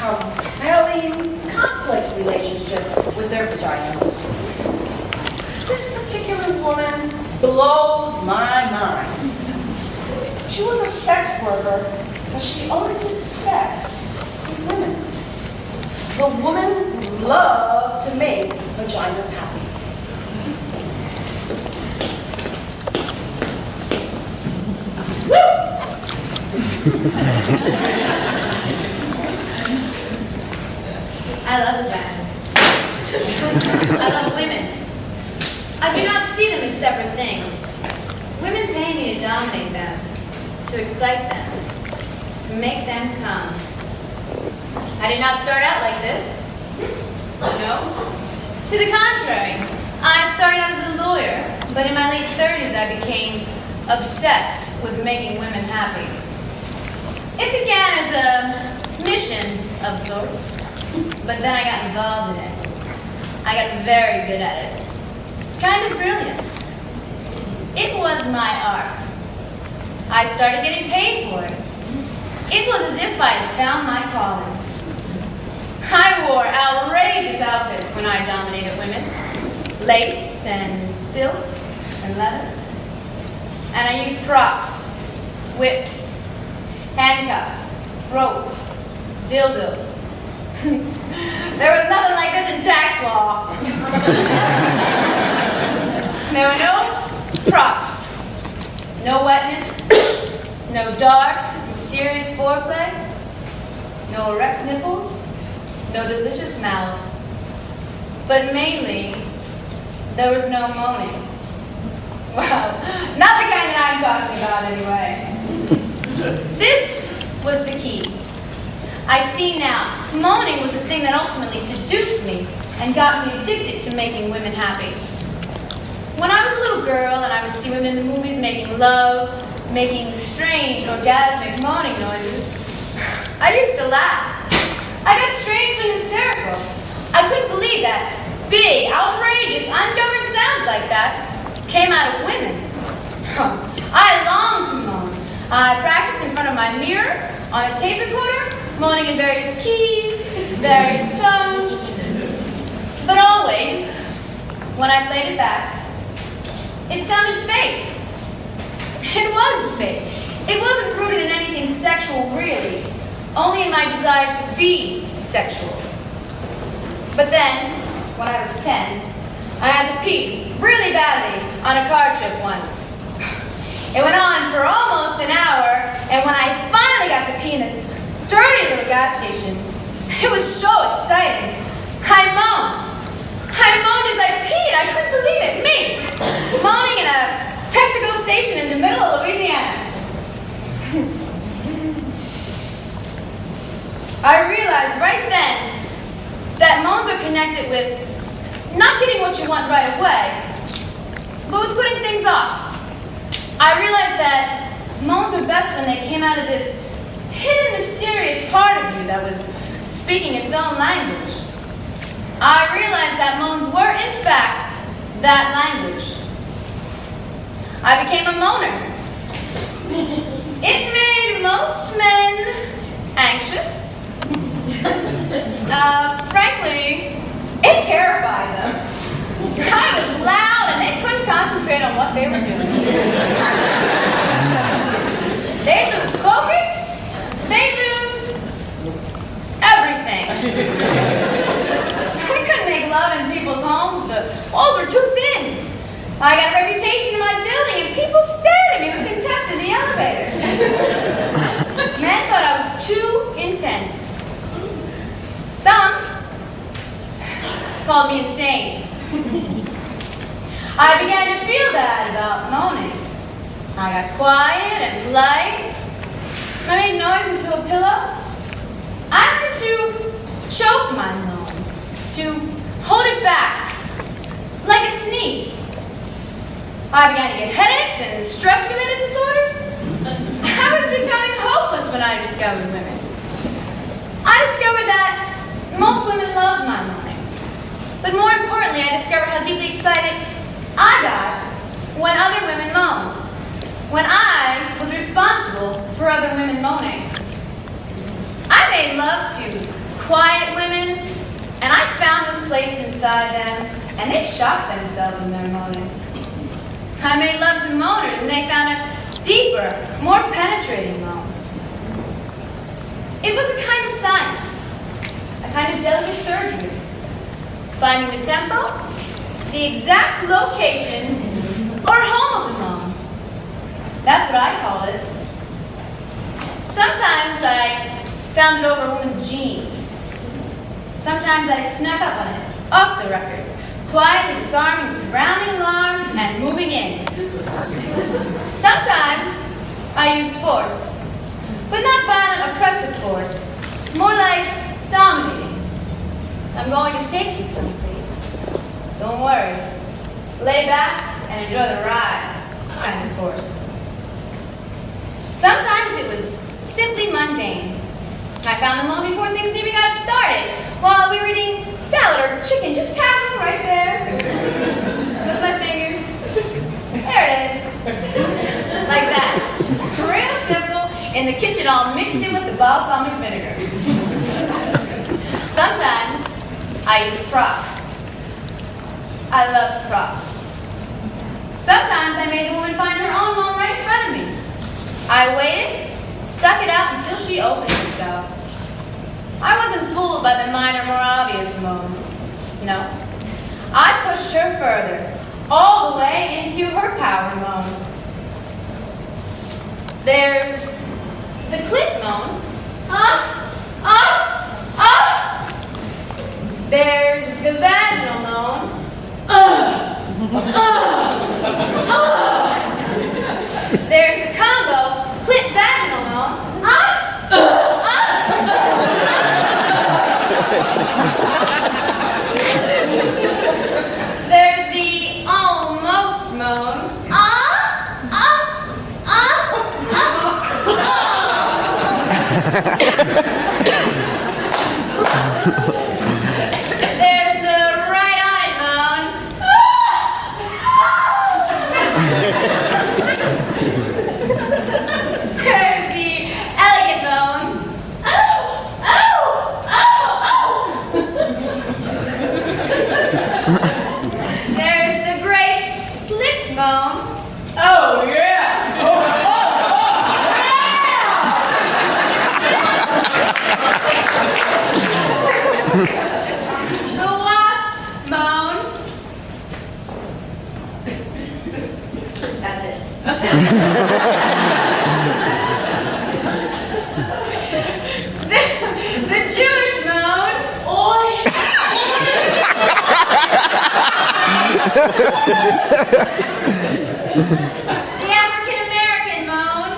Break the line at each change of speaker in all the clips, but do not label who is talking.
compelling, complex relationship with their vaginas. This particular woman blows my mind. She was a sex worker, but she only did sex with women. The woman who loved to make vaginas happy.
I love vaginas. I love women. I do not see them as separate things. Women pay me to dominate them, to excite them, to make them come. I did not start out like this. No. To the contrary, I started out as a lawyer, but in my late 30s I became obsessed with making women happy. It began as a mission of sorts, but then I got involved in it. I got very good at it. Kind of brilliant. It was my art. I started getting paid for it. It was as if I had found my calling. I wore outrageous outfits when I dominated women. Lace and silk and leather. And I used props, whips, handcuffs, rope, dildos. There was nothing like this in tax law. There were no props, no wetness, no dark, mysterious foreplay, no erect nipples, no delicious mouths. But mainly, there was no moaning. Well, not the kind that I'm talking about anyway. This was the key. I see now, moaning was the thing that ultimately seduced me and got me addicted to making women happy. When I was a little girl and I would see women in the movies making love, making strange, orgasmic moaning noises, I used to laugh. I got strangely hysterical. I couldn't believe that big, outrageous, ungoverned sounds like that came out of women. I longed to moan. I practiced in front of my mirror, on a tape recorder, moaning in various keys, various tones. But always, when I played it back, it sounded fake. It was fake. It wasn't rooted in anything sexual, really, only in my desire to be sexual. But then, when I was 10, I had to pee really badly on a car trip once. It went on for almost an hour, and when I finally got to pee in this dirty little gas station, it was so exciting. I moaned. I moaned as I peed. I couldn't believe it. Me, moaning in a Texaco station in the middle of Louisiana. I realized right then that moans are connected with not getting what you want right away, but with putting things off. I realized that moans are best when they came out of this hidden, mysterious part of you that was speaking its own language. I realized that moans were, in fact, that language. I became a moaner. It made most men anxious. Frankly, it terrified them. I was loud and they couldn't concentrate on what they were doing. They'd lose focus. They'd lose everything. We couldn't make love in people's homes. The walls were too thin. I got a reputation in my building and people stared at me with contempt in the elevator. Men thought I was too intense. Some called me insane. I began to feel bad about moaning. I got quiet and polite. I made noise into a pillow. I learned to choke my moan, to hold it back, like a sneeze. I began to get headaches and stress-related disorders. I was becoming hopeless when I discovered women. I discovered that most women loved my moaning. But more importantly, I discovered how deeply excited I got when other women moaned. When I was responsible for other women moaning. I made love to quiet women, and I found this place inside them, and they shocked themselves in their moaning. I made love to moaners, and they found a deeper, more penetrating moan. It was a kind of science, a kind of delicate surgery, finding the tempo, the exact location, or home of the moan. That's what I call it. Sometimes I found it over a woman's jeans. Sometimes I snuck up on it, off the record, quietly disarming surrounding alarms and moving in. Sometimes I used force, but not violent, oppressive force, more like dominating. I'm going to take you someplace. Don't worry. Lay back and enjoy the ride, kind of force. Sometimes it was simply mundane. I found the moan before things even got started, while we were eating salad or chicken, just casual right there. With my fingers. There it is. Like that. Real simple, in the kitchen all mixed in with the balsamic vinegar. Sometimes I use props. I love props. Sometimes I made the woman find her own moan right in front of me. I waited, stuck it out until she opened herself. I wasn't fooled by the minor, more obvious moans. No. I pushed her further, all the way into her power moan. There's the clit moan. There's the vaginal moan. There's the combo clit vaginal moan. There's the almost moan. There's the right on it moan. There's the elegant moan. There's the grace slick moan. Oh yeah! The wasp moan. That's it. the Jewish moan. Oi. The African American moan.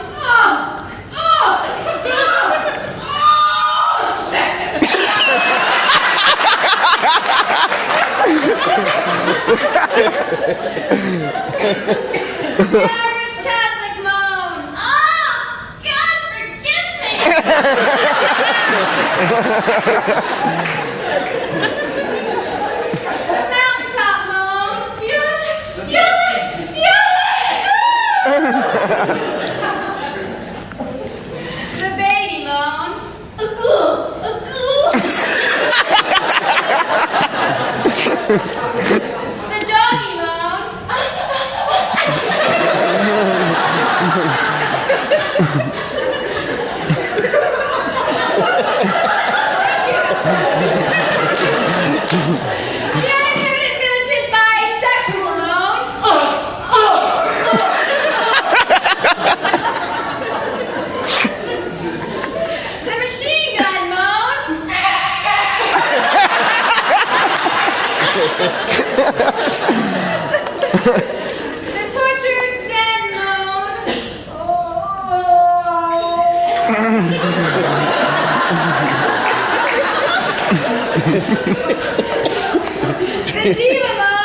The Irish Catholic moan. God forgive me. The mountaintop moan. The baby moan. The doggy moan. The uninhibited militant bisexual moan. The machine gun moan. The tortured Zen moan. The diva moan.